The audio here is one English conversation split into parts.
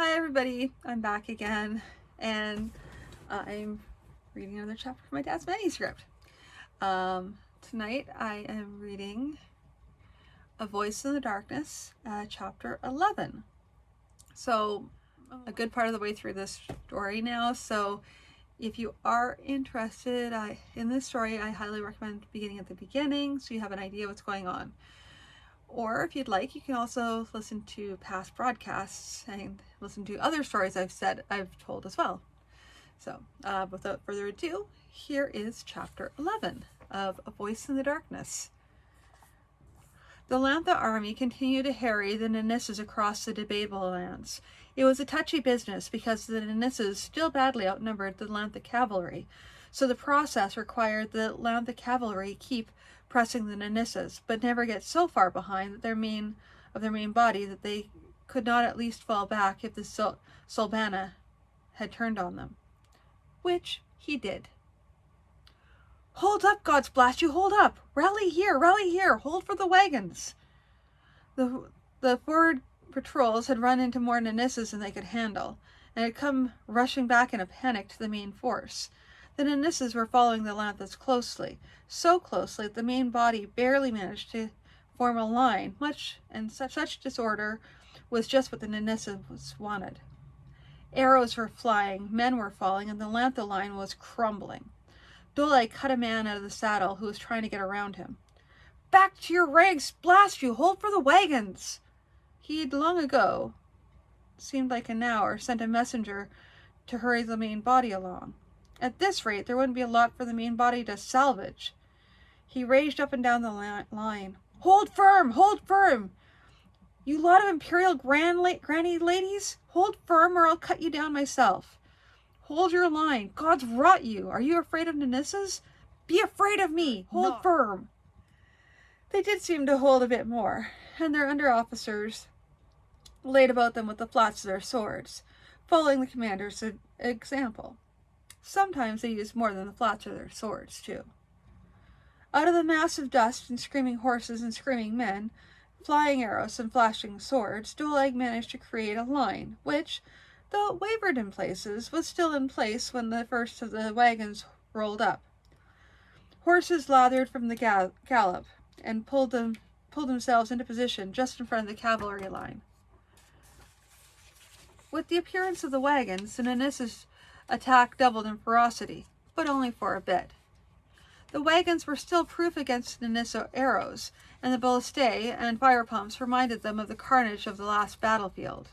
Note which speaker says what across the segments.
Speaker 1: Hi everybody, I'm back again, and I'm reading another chapter from my dad's manuscript. Tonight I am reading A Voice in the Darkness, chapter 11. So a good part of the way through this story now, so if you are interested in this story, I highly recommend beginning at the beginning so you have an idea what's going on. Or if you'd like, you can also listen to past broadcasts and listen to other stories I've told as well. So without further ado, here is chapter 11 of A Voice in the Darkness. The Lantha army continued to harry the Nanisses across the debatable lands. It was a touchy business because the Nanisses still badly outnumbered the Lantha cavalry, so the process required the Lantha cavalry keep pressing the Nanisses, but never get so far behind their main body that they could not at least fall back if the Solbana had turned on them. Which he did. "Hold up, God's blast you, hold up! Rally here, hold for the wagons!" The forward patrols had run into more Nanisses than they could handle, and had come rushing back in a panic to the main force. The Nanisses were following the Lanthas closely, so closely that the main body barely managed to form a line, such disorder was just what the Nanisses wanted. Arrows were flying, men were falling, and the Lantha line was crumbling. Dole cut a man out of the saddle who was trying to get around him. "Back to your ranks, blast you, hold for the wagons!" He'd long ago, seemed like an hour, sent a messenger to hurry the main body along. At this rate, there wouldn't be a lot for the main body to salvage. He raged up and down the line. Hold firm! You lot of imperial granny ladies! Hold firm or I'll cut you down myself. Hold your line! God's rot you! Are you afraid of Nanisses? Be afraid of me! Hold firm!" They did seem to hold a bit more, and their under-officers laid about them with the flats of their swords, following the commander's example. Sometimes they used more than the flats of their swords, too. Out of the mass of dust and screaming horses and screaming men, flying arrows and flashing swords, Doleg managed to create a line, which, though it wavered in places, was still in place when the first of the wagons rolled up. Horses lathered from the gallop and pulled themselves into position just in front of the cavalry line. With the appearance of the wagons, the Nanisses' attack doubled in ferocity, but only for a bit. The wagons were still proof against Nanissa arrows, and the ballistae and fire pumps reminded them of the carnage of the last battlefield.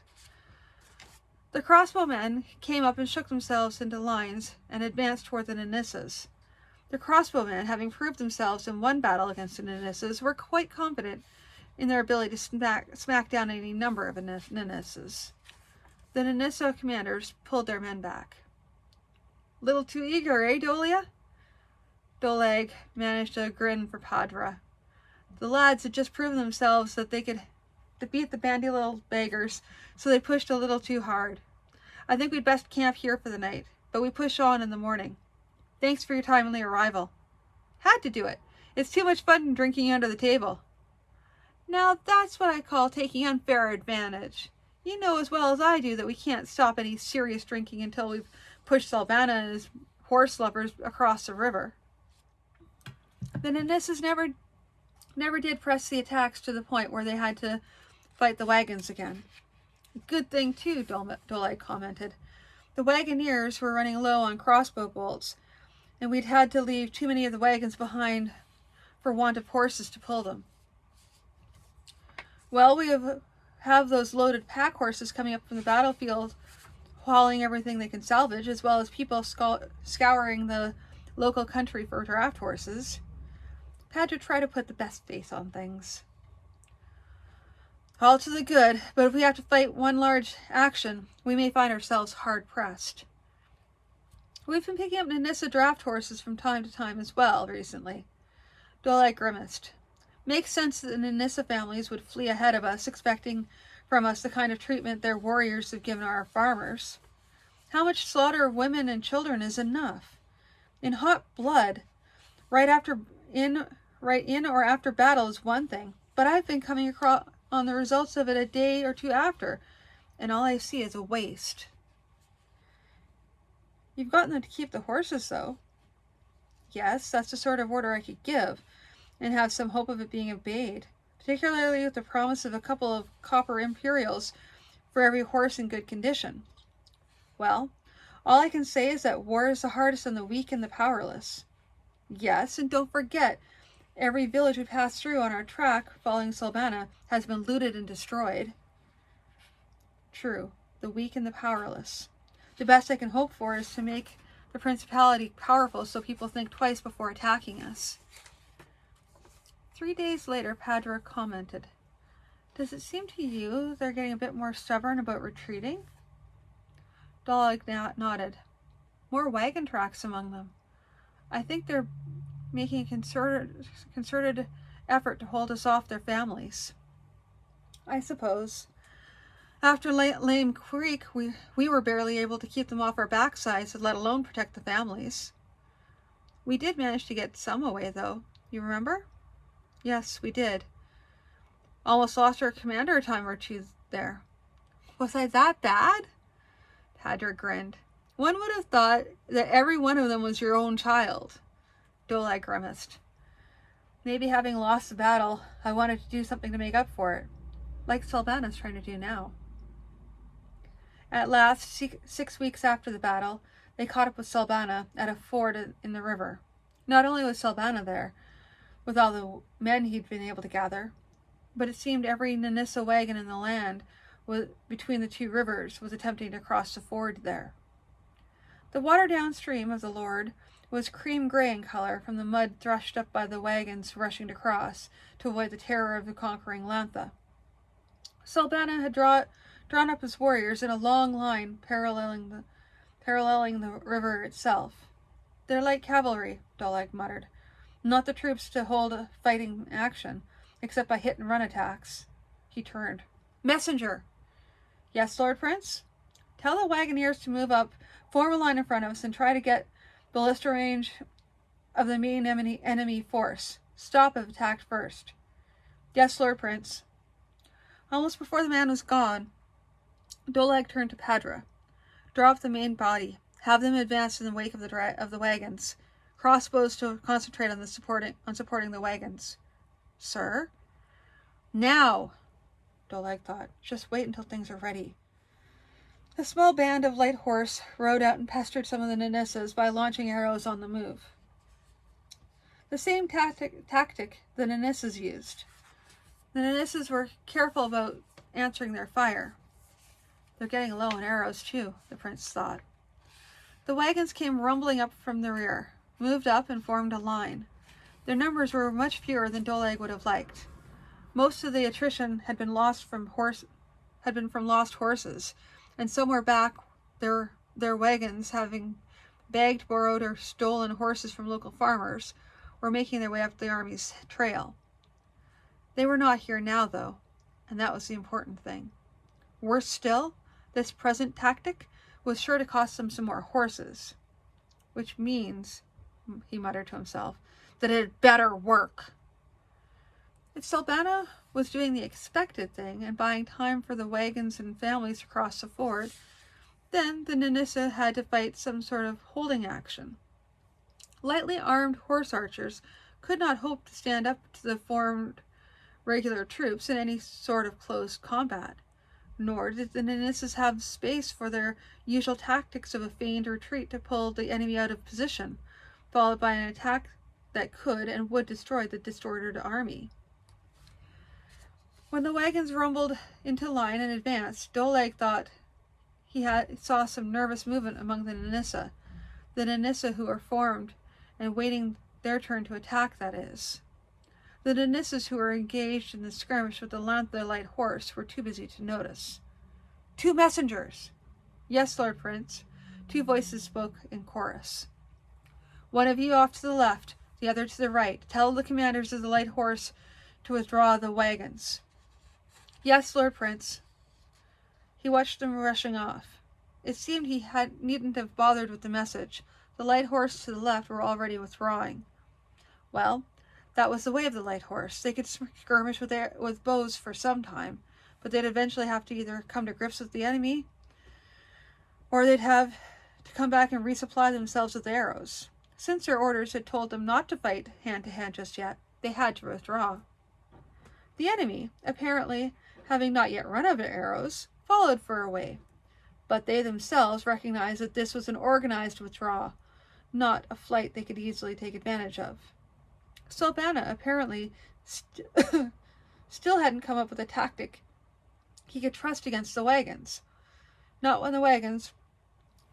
Speaker 1: The crossbowmen came up and shook themselves into lines and advanced toward the Nanisses. The crossbowmen, having proved themselves in one battle against the Nanisses, were quite confident in their ability to smack down any number of Nanisses. The Nanissa commanders pulled their men back. "Little too eager, eh, Dolia?" Doleg managed to grin for Padra. The lads had just proven themselves that they could defeat the bandy little beggars, so they pushed a little too hard. "I think we'd best camp here for the night, but we push on in the morning. Thanks for your timely arrival." "Had to do it. It's too much fun drinking under the table." "Now that's what I call taking unfair advantage. You know as well as I do that we can't stop any serious drinking until we've pushed Solbana and his horse lovers across the river." The Nanisses never did press the attacks to the point where they had to fight the wagons again. "Good thing too," Doleg commented. "The wagoneers were running low on crossbow bolts, and we'd had to leave too many of the wagons behind for want of horses to pull them." "Well, we have those loaded pack horses coming up from the battlefield, hauling everything they can salvage, as well as people scouring the local country for draft horses." Had to try to put the best face on things. "All to the good, but if we have to fight one large action, we may find ourselves hard-pressed." "We've been picking up Nanissa draft horses from time to time as well, recently." Doleg grimaced. "Makes sense that the Nanissa families would flee ahead of us, expecting from us the kind of treatment their warriors have given our farmers. How much slaughter of women and children is enough? In hot blood, right in or after battle is one thing, but I've been coming across on the results of it a day or two after, and all I see is a waste. You've gotten them to keep the horses, though. Yes, that's the sort of order I could give, and have some hope of it being obeyed, particularly with the promise of a couple of copper imperials for every horse in good condition. Well, all I can say is that war is the hardest on the weak and the powerless. Yes, and don't forget, every village we pass through on our track following Salbana has been looted and destroyed. True, the weak and the powerless. The best I can hope for is to make the principality powerful so people think twice before attacking us. 3 days later, Padra commented, "Does it seem to you they're getting a bit more stubborn about retreating?" Doleg nodded. "More wagon tracks among them. I think they're making a concerted effort to hold us off their families." "I suppose. After Lame Creek, we were barely able to keep them off our backsides, let alone protect the families." "We did manage to get some away, though. You remember?" "Yes, we did. Almost lost our commander a time or two there." "Was I that bad?" Padra grinned. "One would have thought that every one of them was your own child." Doleg grimaced. "Maybe having lost the battle, I wanted to do something to make up for it, like Salbana's trying to do now." At last, 6 weeks after the battle, they caught up with Salbana at a ford in the river. Not only was Salbana there, with all the men he'd been able to gather, but it seemed every Nanissa wagon in the land between the two rivers was attempting to cross the ford there. The water downstream of the Lord was cream-gray in color from the mud thrushed up by the wagons rushing to cross to avoid the terror of the conquering Lantha. Salbana had drawn up his warriors in a long line paralleling the river itself. "They're light cavalry," Doleg muttered. "Not the troops to hold a fighting action, except by hit-and-run attacks." He turned. "Messenger!" "Yes, Lord Prince?" "Tell the wagoneers to move up, form a line in front of us, and try to get ballista range of the main enemy force. Stop if attacked first." "Yes, Lord Prince." Almost before the man was gone, Doleg turned to Padra. "Draw up the main body. Have them advance in the wake of the wagons. Crossbows to concentrate on supporting the wagons." "Sir?" "Now!" Doleg thought. "Just wait until things are ready." A small band of light horse rode out and pestered some of the Nanissas by launching arrows on the move. The same tactic the Nanissas used. The Nanissas were careful about answering their fire. "They're getting low on arrows, too," the prince thought. The wagons came rumbling up from the rear, moved up and formed a line. Their numbers were much fewer than Doleg would have liked. Most of the attrition had been from lost horses, and somewhere back their wagons, having begged, borrowed, or stolen horses from local farmers, were making their way up the army's trail. They were not here now, though, and that was the important thing. Worse still, this present tactic was sure to cost them some more horses. "Which means," he muttered to himself, "that it had better work." If Salbana was doing the expected thing and buying time for the wagons and families to cross the ford, then the Nanissa had to fight some sort of holding action. Lightly armed horse archers could not hope to stand up to the formed regular troops in any sort of close combat, nor did the Nanissas have space for their usual tactics of a feigned retreat to pull the enemy out of position, followed by an attack that could and would destroy the distorted army. When the wagons rumbled into line and advanced, Doleg thought he saw some nervous movement among the Nanissa who were formed and waiting their turn to attack, that is. The Nanissas who were engaged in the skirmish with the Lantha light horse were too busy to notice. "Two messengers!" "Yes, Lord Prince." Two voices spoke in chorus. "One of you off to the left, the other to the right. Tell the commanders of the light horse to withdraw the wagons." "Yes, Lord Prince." He watched them rushing off. It seemed he needn't have bothered with the message. The light horse to the left were already withdrawing. Well, that was the way of the light horse. They could skirmish with bows for some time, but they'd eventually have to either come to grips with the enemy, or they'd have to come back and resupply themselves with arrows. Since their orders had told them not to fight hand-to-hand just yet, they had to withdraw. The enemy, apparently having not yet run out of arrows, followed for a way, but they themselves recognized that this was an organized withdrawal, not a flight they could easily take advantage of. Salbana apparently still hadn't come up with a tactic he could trust against the wagons, not when the wagons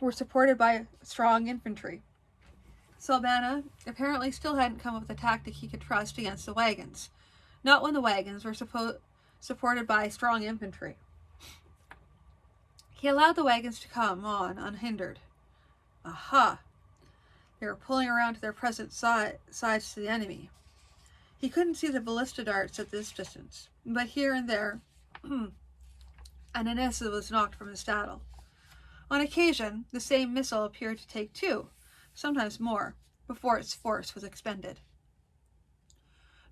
Speaker 1: were supported by strong infantry. Salbana apparently still hadn't come up with a tactic he could trust against the wagons, not when the wagons were supported by strong infantry. He allowed the wagons to come on unhindered. Aha! They were pulling around to their present sides to the enemy. He couldn't see the ballista darts at this distance, but here and there, an Anissa was knocked from his saddle. On occasion, the same missile appeared to take two, sometimes more, before its force was expended.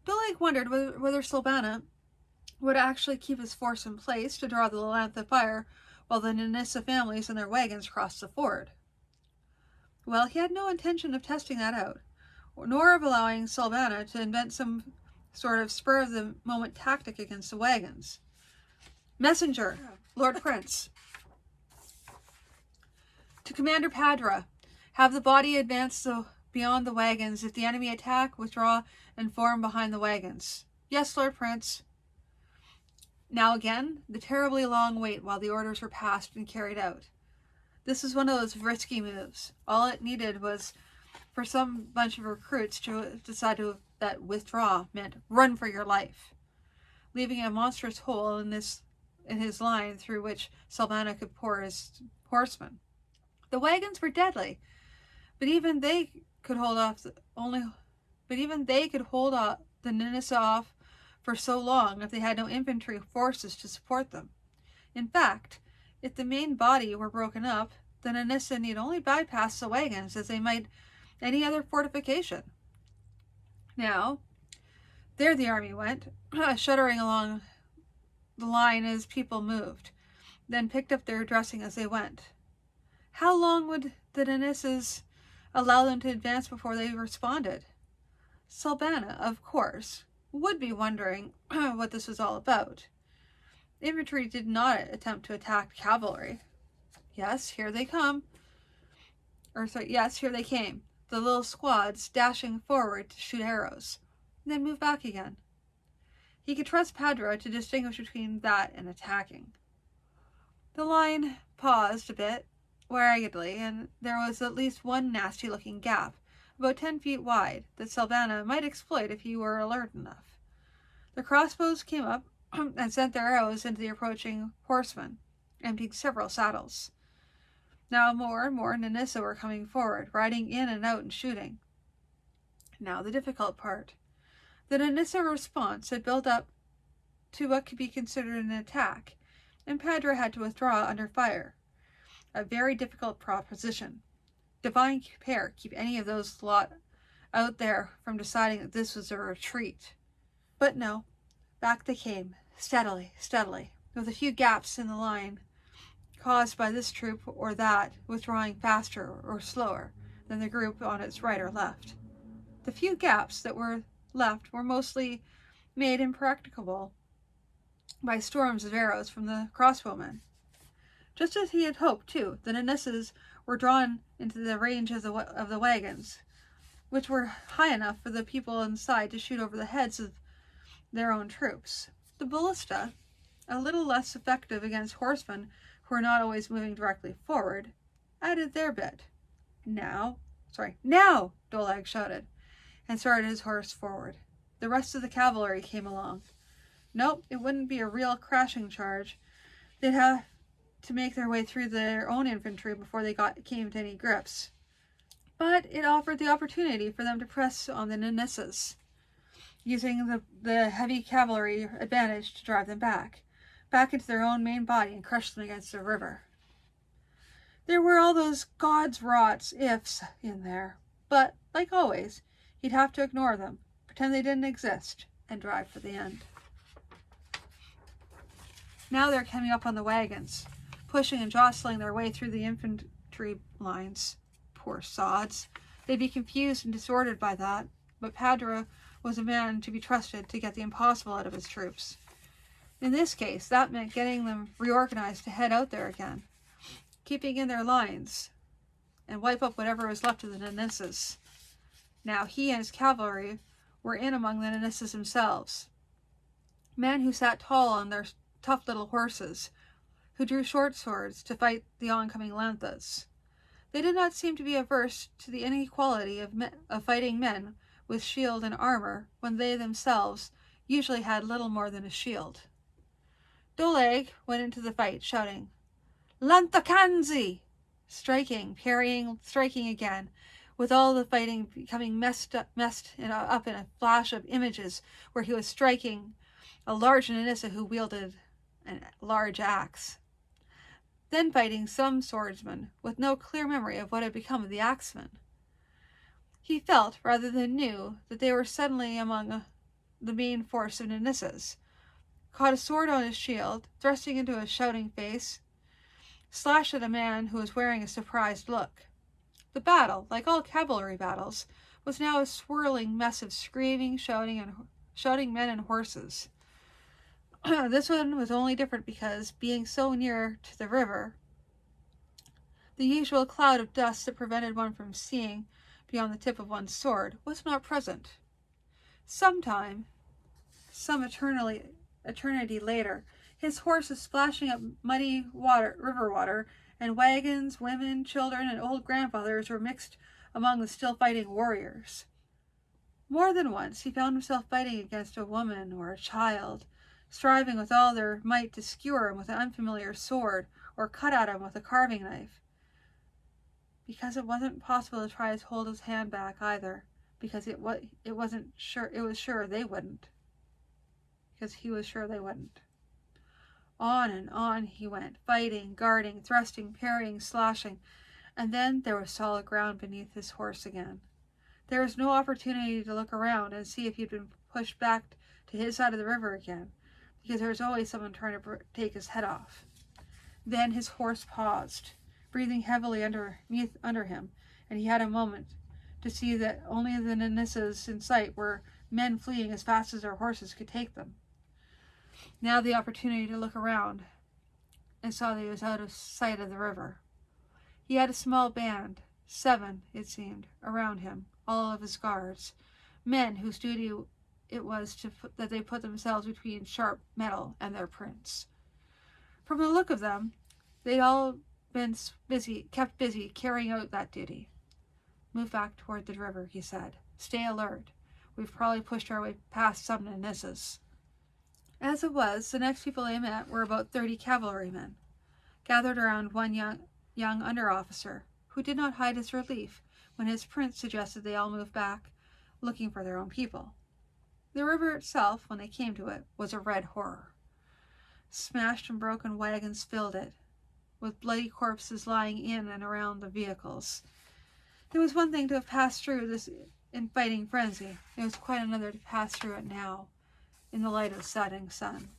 Speaker 1: Doleg wondered whether Salbana would actually keep his force in place to draw the 11th fire while the Nanissa families and their wagons crossed the ford. Well, he had no intention of testing that out, nor of allowing Salbana to invent some sort of spur-of-the-moment tactic against the wagons. Messenger, Lord Prince. To Commander Padra, have the body advance beyond the wagons. If the enemy attack, withdraw and form behind the wagons. Yes, Lord Prince. Now again, the terribly long wait while the orders were passed and carried out. This was one of those risky moves. All it needed was for some bunch of recruits to decide that withdraw meant run for your life, leaving a monstrous hole in his line through which Salbana could pour his horsemen. The wagons were deadly, but even they could hold the Nanissa off for so long if they had no infantry forces to support them. In fact, if the main body were broken up, the Nanissa need only bypass the wagons as they might any other fortification. Now, there the army went, shuddering along the line as people moved, then picked up their dressing as they went. How long would the Nanissas allow them to advance before they responded? Salbana, of course, would be wondering what this was all about. Infantry did not attempt to attack cavalry. Yes, here they came. The little squads dashing forward to shoot arrows, then move back again. He could trust Padra to distinguish between that and attacking. The line paused a bit, raggedly, and there was at least one nasty-looking gap, about 10 feet wide, that Salbana might exploit if he were alert enough. The crossbows came up and sent their arrows into the approaching horsemen, emptying several saddles. Now more and more Nanissa were coming forward, riding in and out and shooting. Now the difficult part. The Nanissa response had built up to what could be considered an attack, and Padra had to withdraw under fire. A very difficult proposition. Divine care keep any of those lot out there from deciding that this was a retreat. But no, back they came, steadily, with a few gaps in the line, caused by this troop or that withdrawing faster or slower than the group on its right or left. The few gaps that were left were mostly made impracticable by storms of arrows from the crossbowmen. Just as he had hoped, too, the Nanissas were drawn into the range of the wagons, which were high enough for the people inside to shoot over the heads of their own troops. The ballista, a little less effective against horsemen who were not always moving directly forward, added their bit. Now, Doleg shouted, and started his horse forward. The rest of the cavalry came along. Nope, it wouldn't be a real crashing charge. They'd have to make their way through their own infantry before they came to any grips. But it offered the opportunity for them to press on the Nanissas, using the heavy cavalry advantage to drive them back into their own main body and crush them against the river. There were all those God's wrought ifs in there, but, like always, he'd have to ignore them, pretend they didn't exist, and drive for the end. Now they're coming up on the wagons, pushing and jostling their way through the infantry lines. Poor sods. They'd be confused and disordered by that, but Padra was a man to be trusted to get the impossible out of his troops. In this case, that meant getting them reorganized to head out there again, keeping in their lines, and wipe up whatever was left of the Nanisses. Now he and his cavalry were in among the Nanisses themselves, men who sat tall on their tough little horses, who drew short swords to fight the oncoming lanthas. They did not seem to be averse to the inequality of fighting men with shield and armor when they themselves usually had little more than a shield. Doleg went into the fight, shouting, "Lanthakanzi!" striking, parrying, striking again, with all the fighting becoming messed up in a flash of images where he was striking a large Nanissa who wielded a large axe. Then fighting some swordsman with no clear memory of what had become of the axeman. He felt, rather than knew, that they were suddenly among the main force of Nanissas, caught a sword on his shield, thrusting into a shouting face, slashed at a man who was wearing a surprised look. The battle, like all cavalry battles, was now a swirling mess of screaming, shouting men and horses. This one was only different because, being so near to the river, the usual cloud of dust that prevented one from seeing beyond the tip of one's sword was not present. Sometime, some eternity later, his horse was splashing up muddy river water, and wagons, women, children, and old grandfathers were mixed among the still fighting warriors. More than once he found himself fighting against a woman or a child, striving with all their might to skewer him with an unfamiliar sword or cut at him with a carving knife. Because it wasn't possible to try to hold his hand back either, because it was sure they wouldn't. Because he was sure they wouldn't. On and on he went, fighting, guarding, thrusting, parrying, slashing, and then there was solid ground beneath his horse again. There was no opportunity to look around and see if he'd been pushed back to his side of the river again, because there was always someone trying to take his head off. Then his horse paused, breathing heavily under him, and he had a moment to see that only the Nanissas in sight were men fleeing as fast as their horses could take them. Now the opportunity to look around, and saw that he was out of sight of the river. He had a small band, 7, it seemed, around him, all of his guards, men whose duty it was that they put themselves between sharp metal and their prince. From the look of them, they'd all been kept busy carrying out that duty. "Move back toward the river," he said. "Stay alert. We've probably pushed our way past some Nanissas." As it was, the next people they met were about 30 cavalrymen, gathered around one young under-officer, who did not hide his relief when his prince suggested they all move back, looking for their own people. The river itself, when they came to it, was a red horror. Smashed and broken wagons filled it, with bloody corpses lying in and around the vehicles. It was one thing to have passed through this in fighting frenzy. It was quite another to pass through it now, in the light of the setting sun.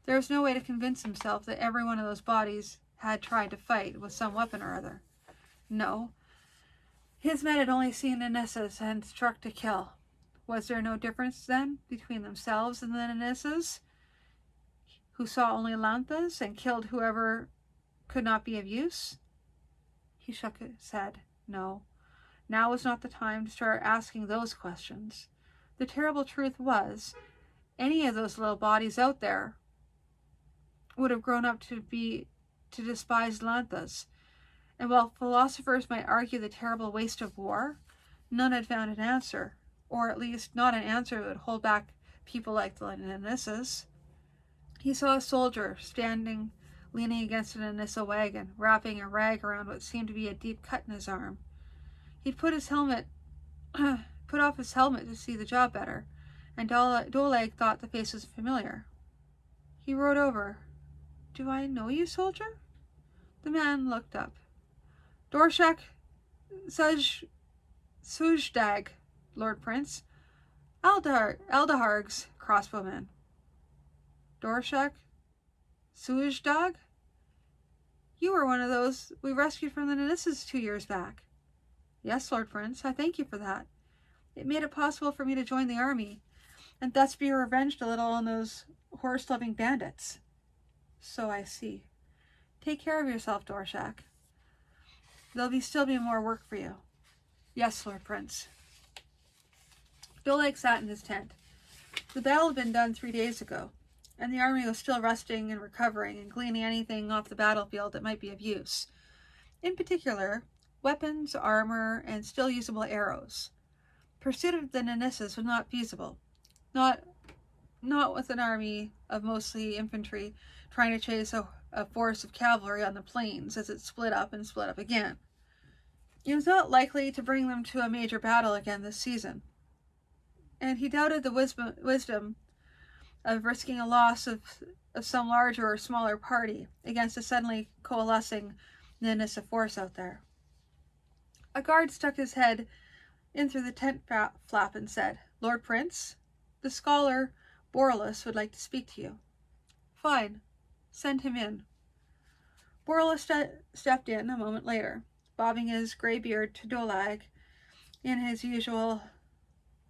Speaker 1: There was no way to convince himself that every one of those bodies had tried to fight with some weapon or other. No. His men had only seen Nanissas and struck to kill. Was there no difference, then, between themselves and the Nanissas, who saw only lanthas and killed whoever could not be of use? He shook his head. No. Now was not the time to start asking those questions. The terrible truth was, any of those little bodies out there would have grown up to despise lanthas, and while philosophers might argue the terrible waste of war, none had found an answer, or at least not an answer that would hold back people like the Nanissas. He saw a soldier standing, leaning against an Nanissa wagon, wrapping a rag around what seemed to be a deep cut in his arm. He'd put off his helmet to see the job better, and Doleg thought the face was familiar. He rode over. "Do I know you, soldier?" The man looked up. "Dorshak Sujdag, Lord Prince. Eldaharg's crossbowman." "Dorshak Sewage dog? You were one of those we rescued from the Nanisses 2 years back. Yes, Lord Prince, I thank you for that. It made it possible for me to join the army, and thus be revenged a little on those horse-loving bandits. So I see. Take care of yourself, Dorshak. There'll still be more work for you. Yes, Lord Prince. Dolag sat in his tent. The battle had been done 3 days ago, and the army was still resting and recovering and gleaning anything off the battlefield that might be of use. In particular, weapons, armor, and still usable arrows. Pursuit of the Nanisses was not feasible. Not with an army of mostly infantry trying to chase a force of cavalry on the plains as it split up and split up again. It was not likely to bring them to a major battle again this season, and he doubted the wisdom of risking a loss of some larger or smaller party against a suddenly coalescing Nanissa force out there. A guard stuck his head in through the tent flap and said, Lord Prince, the scholar Borlus would like to speak to you. Fine, send him in. Borlus stepped in a moment later, bobbing his gray beard to Dolag in his usual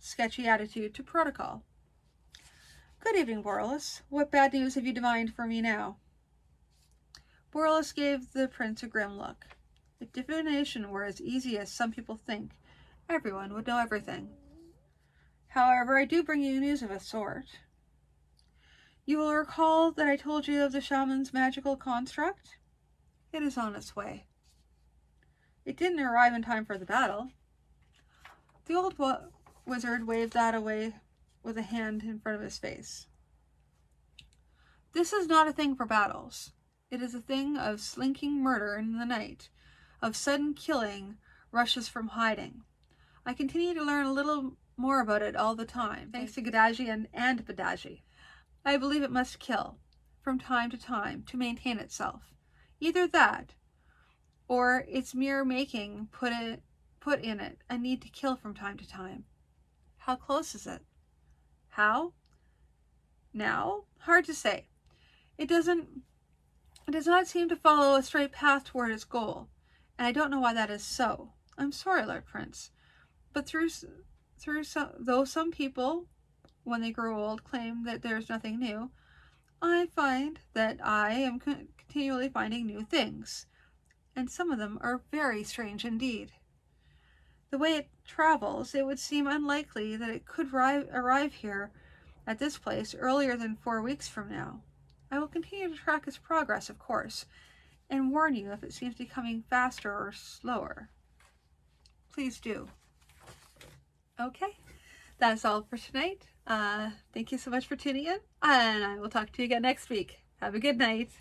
Speaker 1: sketchy attitude to protocol. Good evening, Borlus. What bad news have you divined for me now? Borlus gave the prince a grim look. If divination were as easy as some people think, everyone would know everything. However, I do bring you news of a sort. You will recall that I told you of the shaman's magical construct? It is on its way. It didn't arrive in time for the battle. The old wizard waved that away with a hand in front of his face. This is not a thing for battles. It is a thing of slinking murder in the night, of sudden killing rushes from hiding. I continue to learn a little more about it all the time, thanks to Gadaji and Badaji. I believe it must kill, from time to time, to maintain itself. Either that, or its mere making put in it a need to kill from time to time. How close is it? How? Now? Hard to say. It does not seem to follow a straight path toward its goal, and I don't know why that is so. I'm sorry, Lord Prince, but though some people, when they grow old, claim that there's nothing new, I find that I am continually finding new things, and some of them are very strange indeed. The way it travels, it would seem unlikely that it could arrive here at this place earlier than 4 weeks from now. I will continue to track its progress, of course, and warn you if it seems to be coming faster or slower. Please do. Okay, that's all for tonight. Thank you so much for tuning in, and I will talk to you again next week. Have a good night.